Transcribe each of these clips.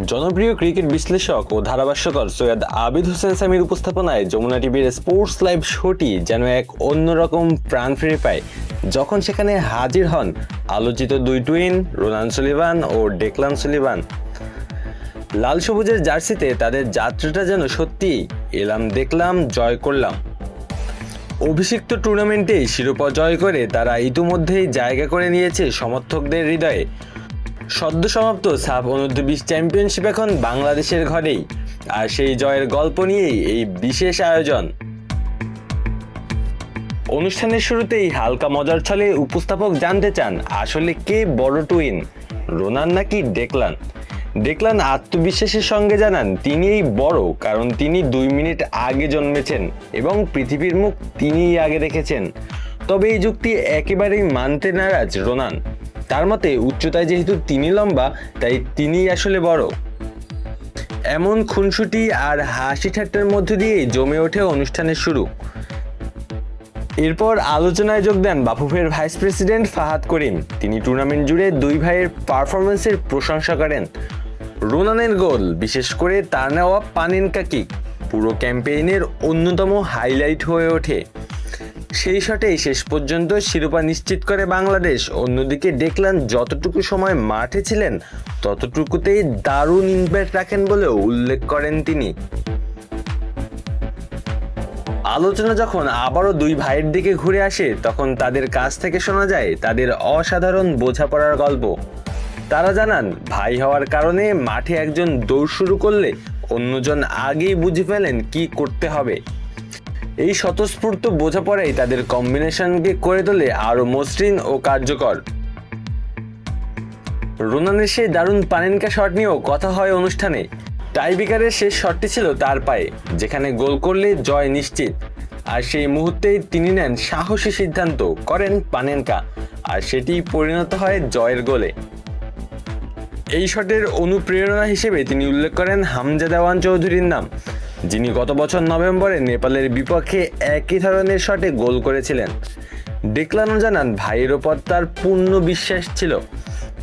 জনপ্রিয় ক্রিকেট বিশ্লেষক ও ধারাভাষ্যকার সৈয়দ আবিদ হোসেন সামির উপস্থাপনায় যমুনা টিভির স্পোর্টস লাইভ শোটি যেন এক অন্যরকম প্রাণ ফিরে পায় যখন সেখানে হাজির হন আলোচিত দুই টুইন রোনান সুলিভান ও ডেকলান সুলিভান। লাল সবুজের জার্সিতে তাদের যাত্রাটা যেন সত্যি এলাম দেখলাম জয় করলাম। অভিষিক্ত টুর্নামেন্টেই শিরোপা জয় করে তারা ইতিমধ্যেই জায়গা করে নিয়েছে সমর্থকদের হৃদয়ে। সদ্য সমাপ্ত সাফ অনূর্ধ্ব-20 চ্যাম্পিয়নশিপ এখন বাংলাদেশের ঘরেই, আর সেই জয়ের গল্প নিয়েই এই বিশেষ আয়োজন। অনুষ্ঠানের শুরুতেই হালকা মজার ছলে উপস্থাপক জানতে চান আসলে কে বড় টুইন, রোনান নাকি ডেকলান। ডেকলান আত্মবিশ্বাসের সঙ্গে জানান তিনিই বড়, কারণ তিনি 2 মিনিট আগে জন্মেছেন এবং পৃথিবীর মুখ তিনিই আগে দেখেছেন। তবে এই যুক্তি একেবারেই মানতে নারাজ রোনান। তার মতে উচ্চতায় যেহেতু তিনি লম্বা, তাই তিনিই আসলে বড়। এমন খুনসুটি আর হাসি ঠাট্টার মধ্য দিয়েই জমে ওঠে অনুষ্ঠানের শুরু। এরপর আলোচনায় যোগ দেন বাফুফের ভাইস প্রেসিডেন্ট ফাহাদ করিম। তিনি টুর্নামেন্ট জুড়ে দুই ভাইয়ের পারফরমেন্সের প্রশংসা করেন। রোনানের গোল, বিশেষ করে তার নেওয়া পানেনকা কিক, পুরো ক্যাম্পেইনের অন্যতম হাইলাইট হয়ে ওঠে। সেই শটেই শেষ পর্যন্ত শিরোপা নিশ্চিত করে বাংলাদেশ। অন্যদিকে ডেকলান যতটুকু সময় মাঠে ছিলেন ততটুকুতেই দারুণ ইমপ্যাক্ট রাখেন বলেও উল্লেখ করেন তিনি। আলোচনা যখন আবারও দুই ভাইয়ের দিকে ঘুরে আসে তখন তাদের কাছ থেকে শোনা যায় তাদের অসাধারণ বোঝাপড়ার গল্প। তারা জানান ভাই হওয়ার কারণে মাঠে একজন দৌড় শুরু করলে অন্যজন আগেই বুঝে ফেলেন কি করতে হবে। এই স্বতঃস্ফূর্ত বোঝাপড়াই তাদের কম্বিনেশনকে করে তোলে আরো মসৃণ ও কার্যকর। রোনানের সেই দারুণ পানেনকা শট নিয়েও কথা হয় অনুষ্ঠানে। টাইব্রেকারের শেষ শটটি ছিল তার পায়ে, যেখানে গোল করলে জয় নিশ্চিত। আর সেই মুহূর্তেই তিনি নেন সাহসী সিদ্ধান্ত, করেন পানেনকা, আর সেটি পরিণত হয় জয়ের গোলে। এই শটের অনুপ্রেরণা হিসেবে তিনি উল্লেখ করেন হামজা দেওয়ান চৌধুরীর নাম, যিনি গত বছর নভেম্বরে নেপালের বিপক্ষে একই ধরনের শটে গোল করেছিলেন। ডেকলানও জানান ভাইয়ের ওপর তার পূর্ণ বিশ্বাস ছিল।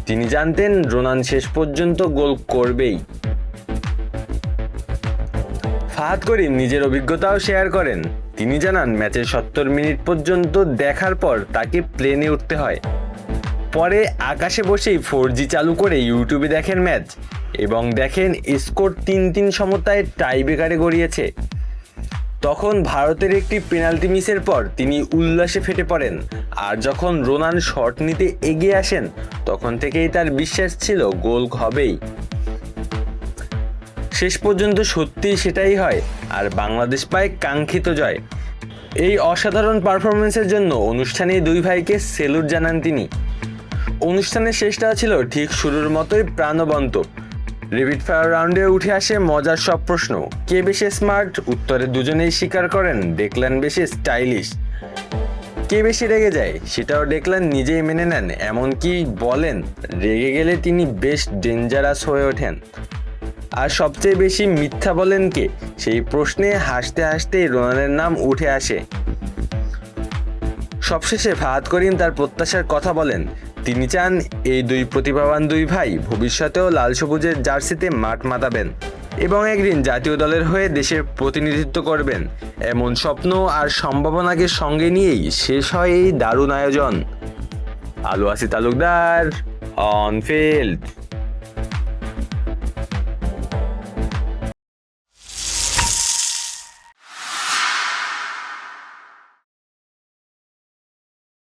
তিনি জানতেন রোনান শেষ পর্যন্ত গোল করবেই। ফাহাদ করিম নিজের অভিজ্ঞতাও শেয়ার করেন। তিনি জানান ম্যাচের 70 মিনিট পর্যন্ত দেখার পর তাকে প্লেনে উঠতে হয়। পরে আকাশে বসেই 4G চালু করে ইউটিউবে দেখেন ম্যাচ এবং দেখেন স্কোর 3-3 সমতায় টাইব্রেকারে গড়িয়েছে। তখন ভারতের একটি পেনাল্টি মিসের পর তিনি উল্লাসে ফেটে পড়েন। আর যখন রোনান শট নিতে এগিয়ে আসেন তখন থেকেই তার বিশ্বাস ছিল গোল হবেই। শেষ পর্যন্ত সত্যিই সেটাই হয়, আর বাংলাদেশ পায় কাঙ্ক্ষিত জয়। এই অসাধারণ পারফরমেন্সের জন্য অনুষ্ঠানে দুই ভাইকে সেলুট জানান তিনি। অনুষ্ঠানের শেষটা ছিল ঠিক শুরুর মতোই প্রাণবন্ত। রেপিড ফায়ার রাউন্ডে উঠে আসে মজার সব প্রশ্ন। কে বেশি স্মার্ট? উত্তরে দুজনেই স্বীকার করেন ডেকলান বেশি স্টাইলিশ। কে বেশি রেগে যায়? সেটাও ডেকলান নিজেই মেনে নেন, এমনকি বলেন রেগে গেলে তিনি বেশ ডেঞ্জারাস হয়ে ওঠেন। আর সবচেয়ে বেশি মিথ্যা বলেন কে? সেই প্রশ্নে হাসতে হাসতেই রোনানের নাম উঠে আসে। সবশেষে ফাহাদ করিম তার প্রত্যাশার কথা বলেন। তিনি চান এই দুই প্রতিভাবান দুই ভাই ভবিষ্যতেও লাল সবুজের জার্সিতে মাঠ মাতাবেন এবং একদিন জাতীয় দলের হয়ে দেশের প্রতিনিধিত্ব করবেন। এমন স্বপ্ন আর সম্ভাবনাকে সঙ্গে নিয়েই শেষ হয় এই দারুণ আয়োজন। আলু আসি তালুকদার, অন ফিল্ড।